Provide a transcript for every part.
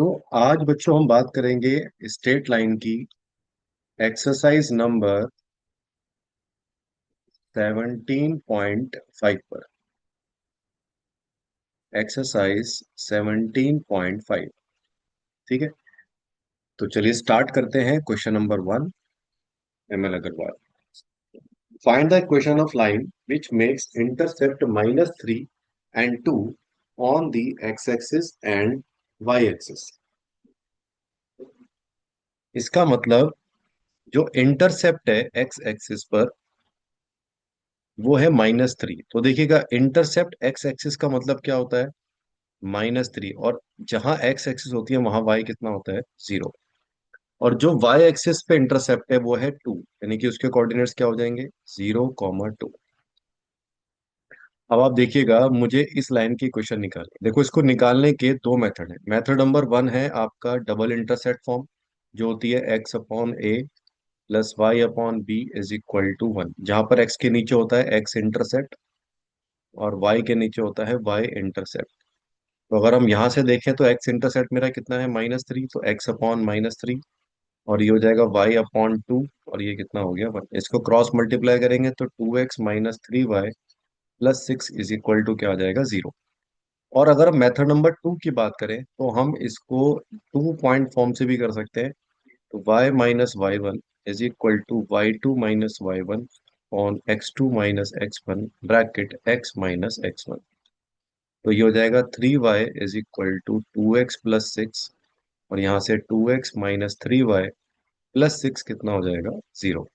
तो आज बच्चों हम बात करेंगे स्ट्रेट लाइन की एक्सरसाइज नंबर 17.5 पर। एक्सरसाइज 17.5। ठीक है, तो चलिए स्टार्ट करते हैं। Question number 1, ML Agarwal. Find the equation of line which makes intercept -3 and 2 on the x axis and y axis. इसका मतलब जो इंटरसेप्ट है एक्स एक्सिस पर वो है -3। तो देखिएगा, इंटरसेप्ट एक्स एक्सिस का मतलब क्या होता है? -3। और जहां एक्स एक्सिस होती है वहां वाई कितना होता है? 0। और जो वाई एक्सिस पे इंटरसेप्ट है वो है 2, यानी कि उसके कोऑर्डिनेट्स क्या हो जाएंगे? 0, 2। अब आप देखिएगा, मुझे इस लाइन की इक्वेशन निकालनी। देखो, इसको निकालने के दो मेथड है। मेथड नंबर 1 है आपका डबल इंटरसेप्ट फॉर्म, जो होती है x upon a plus y upon b is equal to 1, जहां पर एक्स के नीचे होता है एक्स इंटरसेप्ट और वाई के नीचे होता है वाई इंटरसेप्ट। तो अगर हम यहाँ से देखें तो एक्स इंटरसेप्ट मेरा कितना है? -3। तो एक्स अपॉन -3, और ये हो जाएगा वाई अपॉन 2, और ये कितना हो गया? 1। इसको क्रॉस मल्टीप्लाई करेंगे तो 2x - 3y plus 6 is equal to क्या आ जाएगा? 0। और अगर मेथड नंबर 2 की बात करें तो हम इसको 2 पॉइंट फॉर्म से भी कर सकते हैं। तो y - y1 is equal to y2 - y1 on x2 - x1 bracket x - x1। तो ये हो जाएगा 3y is equal to 2x + 6, और यहाँ से 2x - 3y प्लस 6 कितना हो जाएगा? 0।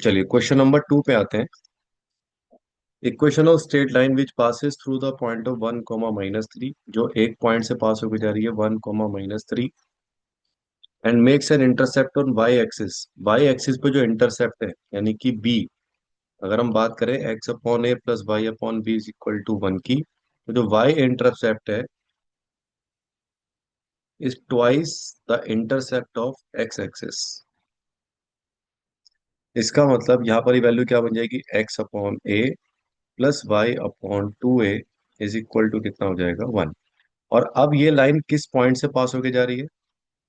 चलिए क्वेश्चन नंबर 2 पे आते हैं। Equation of straight line which passes through the point of 1, -3, जो एक पॉइंट से पास होकर जा रही है 1, -3, and makes an intercept on y axis. Y axis पे जो इंटरसेप्ट है यानी कि बी, अगर हम बात करें x upon a plus y upon b is equal to 1 की, तो जो वाई इंटरसेप्ट है is twice the intercept of x axis. इसका मतलब यहाँ पर ही वैल्यू क्या बन जाएगी? X upon a plus y upon 2a is equal to कितना हो जाएगा? 1। और अब ये लाइन किस पॉइंट से पास होके जा रही है?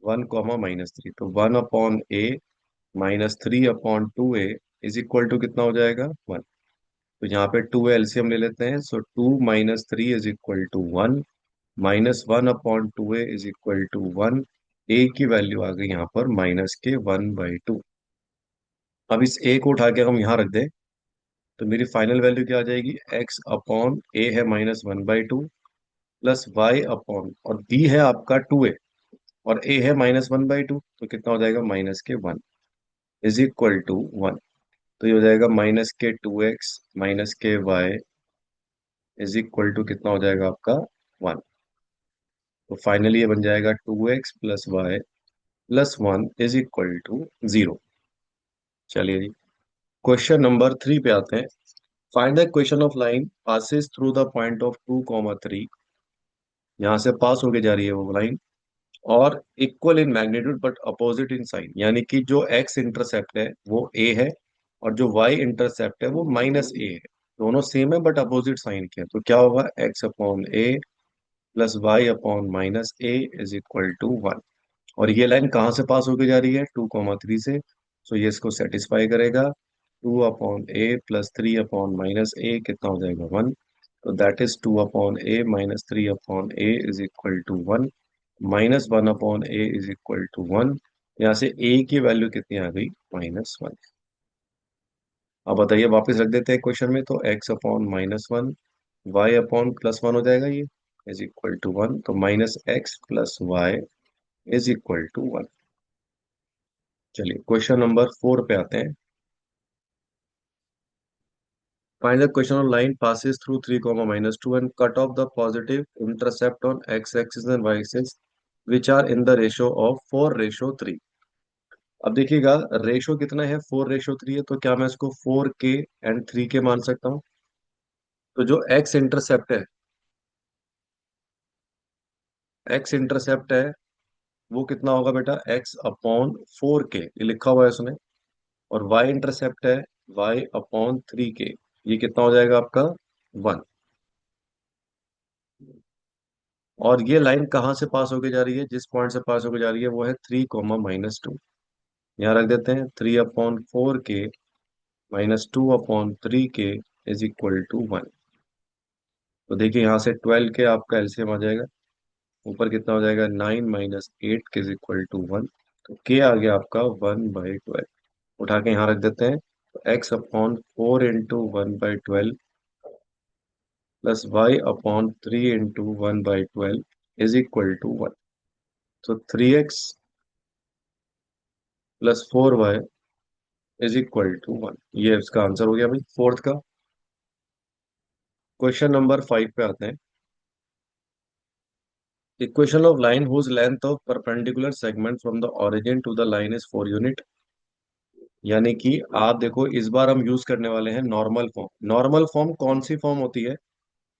1, -3। तो 1/a -3/2a is equal to कितना हो जाएगा? 1। तो यहाँ पे 2a एलसीएम ले लेते हैं। So 2 - 3 is equal to 1, -1/2a is equal to 1। a की वैल्यू आ गई यहाँ पर -1/2। अब इस a को उठा के हम यहाँ रख दें तो मेरी फाइनल वैल्यू क्या आ जाएगी? x अपॉन a है -1/2 प्लस वाई अपॉन, और b है आपका 2a, और a है -1/2, तो कितना हो जाएगा? -1 इज इक्वल टू 1। तो ये हो जाएगा -2x -y is equal to कितना हो जाएगा आपका? 1। तो फाइनली ये बन जाएगा 2x + y + 1 is equal to 0। चलिए जी, क्वेश्चन नंबर 3 पे आते हैं। Find the equation of line passes through the point of 2, 3। यहाँ से पास होके जा रही है वो लाइन, और equal in magnitude but opposite in sign, यानी कि जो एक्स इंटरसेप्ट है वो ए है और जो वाई इंटरसेप्ट है वो -a है। दोनों सेम है बट अपोजिट साइन के हैं। तो क्या होगा? X upon a plus y upon -a is equal to 1। और ये लाइन कहाँ से पास होके जा रही है? 2, 3 से। सो ये इसको सेटिस्फाई करेगा। 2/a प्लस 3/-a कितना हो जाएगा? 1। तो that is 2/a -3/a is equal to 1, -1/a is equal to 1। यहाँ से a की वैल्यू कितनी आ गई? -1। अब बताइए, वापस रख देते हैं क्वेश्चन में। तो x अपॉन -1 y अपॉन +1 हो जाएगा ये, इज इक्वल टू 1। तो -x + y is equal to 1। चलिए क्वेश्चन नंबर 4 पे आते हैं। Find the question of line passes through 3, -2 and cut off the positive intercept on x axis and y axis which are in the ratio of 4:3। अब देखिएगा, ratio कितना है? 4:3 है। तो क्या मैं इसको 4k एंड 3k मान सकता हूँ? तो जो एक्स इंटरसेप्ट है वो कितना होगा बेटा? एक्स अपॉन 4k, ये लिखा हुआ है उसने। और वाई इंटरसेप्ट है y/3k, ये कितना हो जाएगा आपका? 1। और ये लाइन कहाँ से पास होके जा रही है, जिस पॉइंट से पास होके जा रही है वो है 3, -2। यहाँ रख देते हैं 3/4 के -2/3 के इज इक्वल टू 1। तो देखिए यहाँ से 12 के आपका एलसीएम आ जाएगा, ऊपर कितना हो जाएगा 9 - 8 के इज इक्वल टू 1। तो के आ गया आपका 1/12। उठा के यहाँ रख देते हैं, तो x/4 × 1/12 plus y/3 × 1/12 is equal to 1। तो 3x + 4y is equal to 1। ये इसका आंसर हो गया भाई फोर्थ का। क्वेश्चन नंबर 5 पे आते हैं। Equation of line whose length of perpendicular segment from the origin to the line is 4 unit. यानी कि आप देखो इस बार हम यूज करने वाले हैं नॉर्मल फॉर्म। नॉर्मल फॉर्म कौन सी फॉर्म होती है,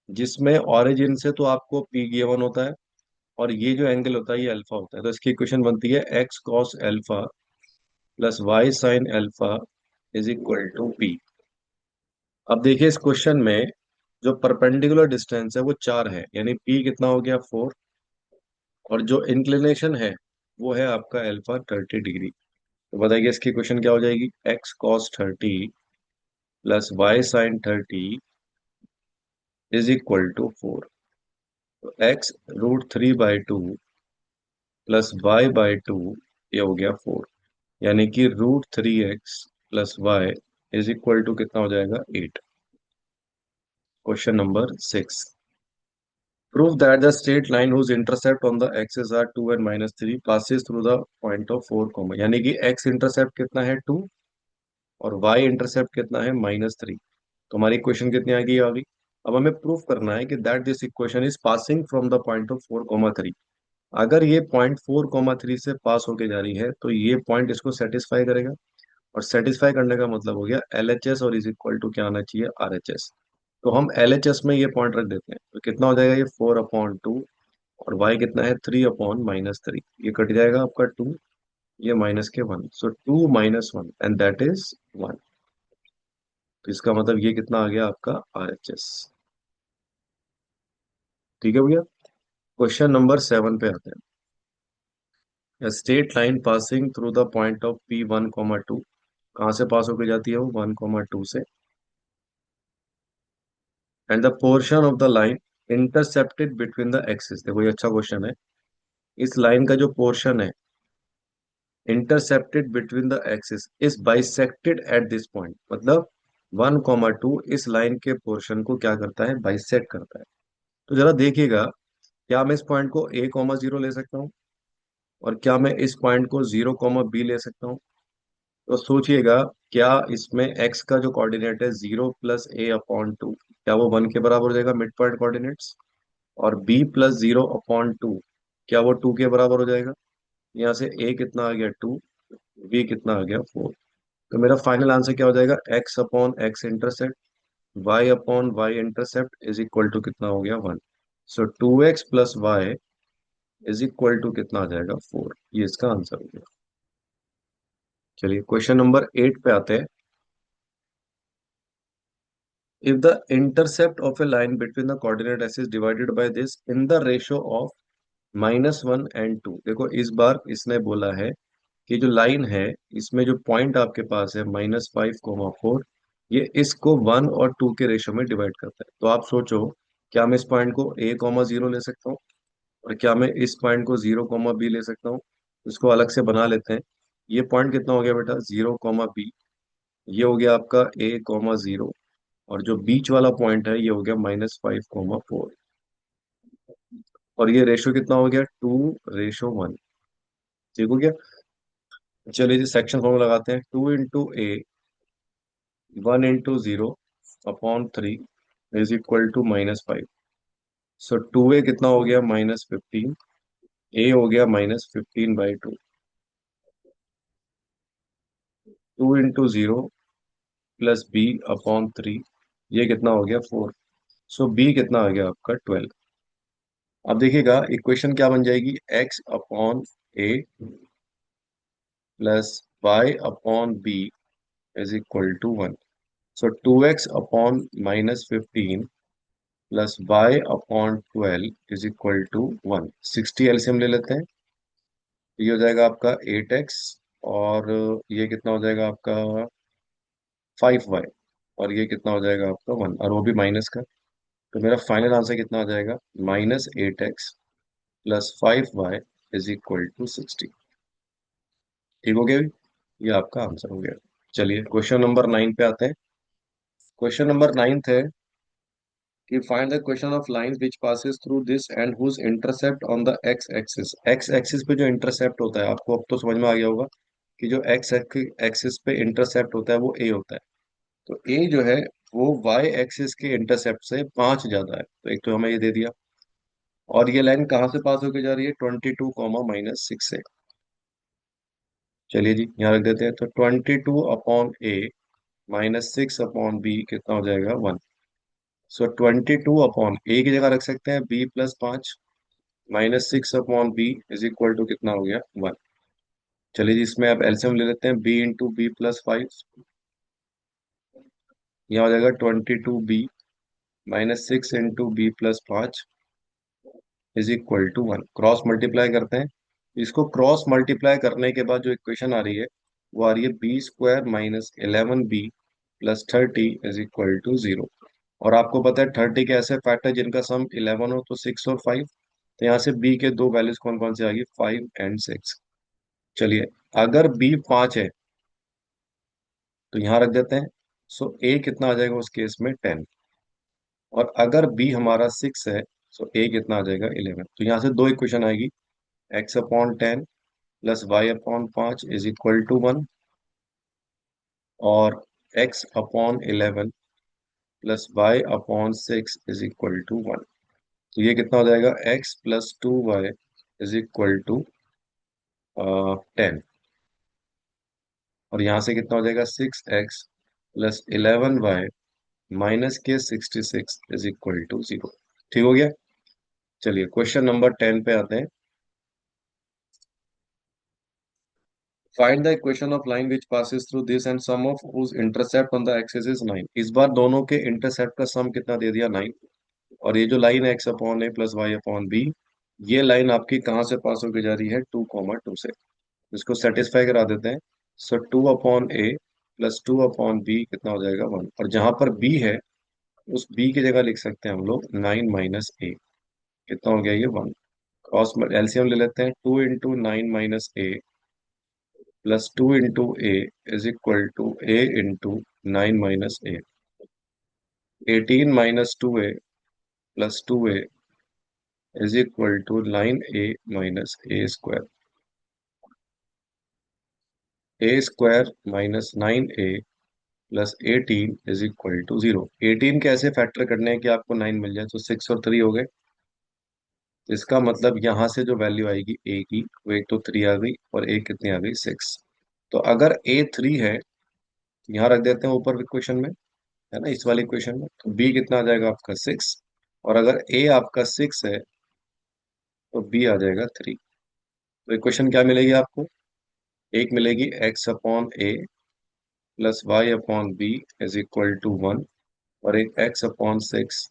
जिसमें ओरिजिन से तो आपको पी गिवन होता है और ये जो एंगल होता है ये अल्फा होता है। तो इसकी इक्वेशन बनती है x cos alpha plus y sin alpha is equal to p. अब देखिए इस क्वेश्चन में जो परपेंडिकुलर डिस्टेंस है वो 4 है, यानी p कितना हो गया 4, और जो इंक्लिनेशन है वो है आपका अल्फा 30 डिग्री। तो बताइए इसकी क्वेश्चन क्या हो जाएगी, x cos 30 plus y sin 30 is equal to 4। तो x √3/2 प्लस y/2 ये हो गया 4, यानी कि √3x plus y is equal to कितना हो जाएगा 8। Question number 6, prove that the straight line whose intercept on the axis are 2 and -3 passes through the point of 4, यानी कि x इंटरसेप्ट कितना है 2 और y इंटरसेप्ट कितना है -3। तो हमारी इक्वेशन कितनी आ गई अब हमें प्रूफ करना है कि that this equation is passing from the point of 4, 3। अगर ये पॉइंट 4, 3 से पास होके जा रही है तो ये पॉइंट इसको सेटिस्फाई करेगा, और सेटिस्फाई करने का मतलब हो गया LHS और इज इक्वल टू क्या आना चाहिए RHS। तो हम LHS में ये पॉइंट रख देते हैं, तो कितना हो जाएगा ये 4/2, और y कितना है 3/-3। ये कट जाएगा आपका 2, ये माइनस के 1, सो 2 - 1 एंड दैट इज 1। तो इसका मतलब ये कितना आ गया आपका RHS। ठीक है भैया। क्वेश्चन नंबर 7 पे आते हैं। Straight line passing through the point of P1, 2। कहाँ से पास होकर जाती है वो 1, 2 से, and the portion of the line intercepted between the axis. देखो ये अच्छा क्वेश्चन है। इस लाइन का जो पोर्शन है intercepted between the axis is bisected at this point, मतलब 1, 2 इस लाइन के पोर्शन को क्या करता है, बाइसेक्ट करता है। तो जरा देखिएगा, क्या मैं इस पॉइंट को a, 0 ले सकता हूँ, और क्या मैं इस पॉइंट को 0, B ले सकता हूँ। तो सोचिएगा, क्या इसमें x का जो कोऑर्डिनेट है 0 + a/2, क्या वो 1 के बराबर हो जाएगा मिड पॉइंट कोऑर्डिनेट्स, और b + 0/2 क्या वो 2 के बराबर हो जाएगा। यहाँ से a कितना आ गया 2, b कितना आ गया 4। तो मेरा फाइनल आंसर क्या हो जाएगा, x/x intercept y/y intercept is equal to कितना हो गया 1। So 2x + y is equal to कितना आ जाएगा 4। ये इसका आंसर हो गया। चलिए क्वेश्चन नंबर 8 पे आते हैं। If the intercept of A line between the coordinate axis divided by this in the ratio of -1 and 2। देखो इस बार इसने बोला है कि जो लाइन है इसमें जो पॉइंट आपके पास है -5, 4, ये इसको 1 और 2 के रेशियो में डिवाइड करता है। तो आप सोचो, क्या मैं इस पॉइंट को a, 0 ले सकता हूँ, और क्या मैं इस पॉइंट को 0, B ले सकता हूँ। इसको अलग से बना लेते हैं। ये पॉइंट कितना हो गया बेटा 0, B। ये हो गया आपका a, 0, और जो बीच वाला पॉइंट है ये हो गया -5, 4, और ये रेशियो कितना हो गया 2:1। ठीक हो गया। चलिए जी सेक्शन फॉर्मूला लगाते हैं, 2 × a 1 × 0/3 is equal to -5। So 2a कितना हो गया -15, a हो गया -15/2। 2 × 0 प्लस b/3, ये कितना हो गया 4। सो b कितना आ गया आपका 12। अब देखिएगा इक्वेशन क्या बन जाएगी, x/a plus y/b is equal to 1। So 2x/-15 plus y upon 12 is equal to 1। 60 LCM ले लेते हैं। ये हो जाएगा आपका 8x, और ये कितना हो जाएगा आपका 5y, और ये कितना हो जाएगा आपका 1, और वो भी माइनस का। तो मेरा फाइनल आंसर कितना आ जाएगा, -8x plus 5y is equal to 60। ठीक हो गया भी? ये आपका आंसर हो गया। चलिए क्वेश्चन नंबर 9 पे आते हैं। क्वेश्चन नंबर 9 है कि find the equation of line which passes through this and whose intercept on the x axis. X axis पे जो इंटरसेप्ट होता है, आपको अब तो समझ में आ गया होगा कि जो एक्स एक्सिस पे इंटरसेप्ट होता है वो ए होता है। तो ए जो है वो वाई एक्सिस के इंटरसेप्ट से 5 ज्यादा है, तो एक तो हमें ये दे दिया। और ये लाइन कहाँ से पास होकर जा रही है, 22, -6 से। चलिए जी यहाँ रख देते हैं, तो 22/a -6/b कितना हो जाएगा, 1। सो 22 की जगह रख सकते हैं b+5, -6/b is equal to कितना हो गया, 1। चलिए जी इसमें अब एलसीएम ले लेते हैं, b × b+5, यहाँ हो जाएगा 22b -6 × b+5 is equal to 1। Cross multiply करते हैं। इसको क्रॉस मल्टीप्लाई करने के बाद जो इक्वेशन आ रही है वो आ रही है b² -11b plus 30 is equal to 0। और आपको पता है 30 के ऐसे फैक्टर जिनका सम 11 हो, तो 6 और 5। तो यहाँ से b के दो वैल्यूज कौन कौन से आ गई, 5 एंड 6। चलिए अगर b 5 है तो यहाँ रख देते हैं। सो a कितना आ जाएगा उस केस में, 10। और अगर b हमारा 6 है, सो a कितना आ जाएगा, 11। तो यहाँ से दो इक्वेशन आएगी, x/10 plus y/5 is equal to 1, और x/11 plus y/6 is equal to 1। तो ये कितना हो जाएगा, x + 2y is equal to 10। और यहाँ से कितना हो जाएगा, 6x प्लस 11y माइनस के 66 इज इक्वल टू 0। ठीक हो गया। चलिए क्वेश्चन नंबर 10 पे आते हैं। Find the equation of line which passes through this and sum of whose intercept on the axis is 9। इस बार दोनों के इंटरसेप्ट का सम कितना दे दिया, 9। और ये जो लाइन है x/a प्लस y/b, ये लाइन आपकी कहाँ से पास होकर जा रही है, 2, 2 से। इसको सेटिस्फाई करा देते हैं। सो 2/a प्लस 2/b कितना हो जाएगा, 1। और जहां पर b है उस b की जगह लिख सकते हैं हम लोग 9 - a, कितना हो गया ये, 1। क्रॉस एलसीएम ले लेते हैं, 2 × 9 - a plus 2 × a is equal to a × 9 - a। 18 - 2a plus 2a is equal to 9a - a²। a² -9a plus 18 is equal to 0। 18 कैसे फैक्टर करने हैं कि आपको 9 मिल जाए, तो 6 और 3 हो गए। तो इसका मतलब यहाँ से जो वैल्यू आएगी a की, वो एक तो 3 आ गई, और एक कितनी आ गई, 6। तो अगर a 3 है तो यहाँ रख देते हैं ऊपर इक्वेशन में, है ना, इस वाली इक्वेशन में। तो b कितना आ जाएगा आपका, 6। और अगर a आपका 6 है तो b आ जाएगा 3। तो इक्वेशन क्या मिलेगी आपको, एक मिलेगी x/a plus y/b is equal to 1, और एक x/6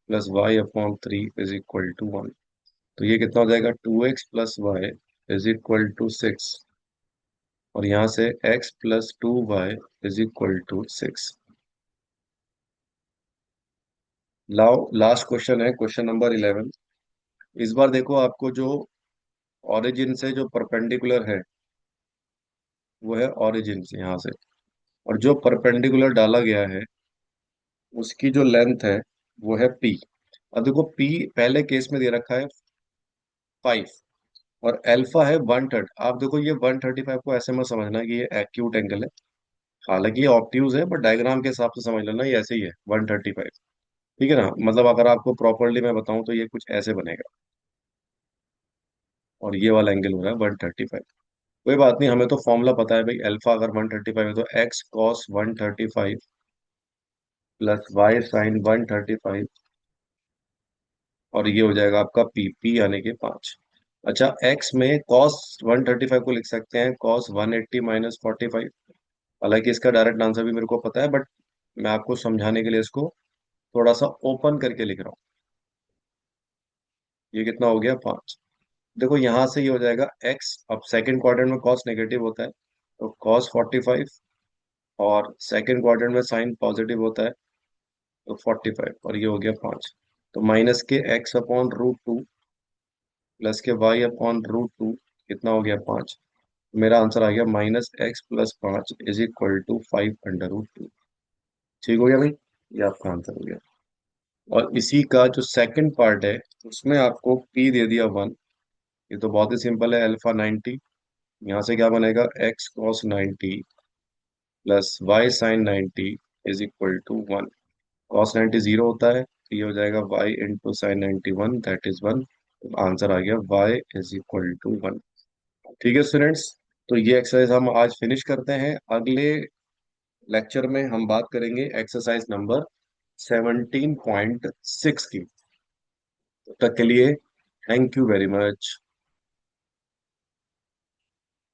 plus y/3 is equal to 1। तो ये कितना हो जाएगा, 2x plus y is equal to 6, और यहाँ से x plus 2y is equal to 6। लाओ लास्ट क्वेश्चन है, क्वेश्चन नंबर 11। इस बार देखो आपको जो ओरिजिन से जो परपेंडिकुलर है वो है ओरिजिन से यहाँ से, और जो परपेंडिकुलर डाला गया है उसकी जो लेंथ है वो है p। अब देखो p पहले केस में दे रखा है 5, और अल्फा है 1/3। आप देखो ये 135 को ऐसे मत समझना कि ये एक्यूट एंगल है, हालांकि ये ऑब्ट्यूज है, बट डायग्राम के हिसाब से समझ लेना ये ऐसे ही है, 135। ठीक है ना, मतलब अगर आपको प्रॉपरली मैं बताऊं तो ये कुछ ऐसे बनेगा, और ये वाला एंगल हो रहा है 135। कोई बात नहीं, हमें तो फॉर्मूला पता है भाई, अल्फा अगर 135 है तो x cos 135 plus Y sine 135, और ये हो जाएगा आपका पी, पी यानी कि 5। अच्छा एक्स में कॉस 135 को लिख सकते हैं कॉस 180 - 45। हालांकि इसका डायरेक्ट आंसर भी मेरे को पता है, बट मैं आपको समझाने के लिए इसको थोड़ा सा ओपन करके लिख रहा हूँ। ये कितना हो गया 5। देखो यहां से ये हो जाएगा x, अब सेकंड क्वाड्रेंट में कॉस नेगेटिव होता है तो कॉस 45, और सेकंड क्वाड्रेंट में साइन पॉजिटिव होता है तो 45, और ये हो गया 5। तो minus k x upon root two plus k y upon root two कितना हो गया 5। मेरा आंसर आ गया -x+5 इज इक्वल टू 5√2। ठीक हो गया भाई, ये आपका आंसर हो गया। और इसी का जो सेकंड पार्ट है उसमें आपको p दे दिया 1। ये तो बहुत ही सिंपल है, अल्फा 90। यहाँ से क्या बनेगा, x cos 90 plus Y sine 90 is equal to 1। Cos 90 zero होता है तो ये हो जाएगा y into sine 91, that is 1। Answer आ गया y इज इक्वल टू 1। ठीक है स्टूडेंट्स, तो ये एक्सरसाइज हम आज फिनिश करते हैं। अगले लेक्चर में हम बात करेंगे एक्सरसाइज नंबर 17.6 की। तब तक के लिए थैंक यू वेरी मच।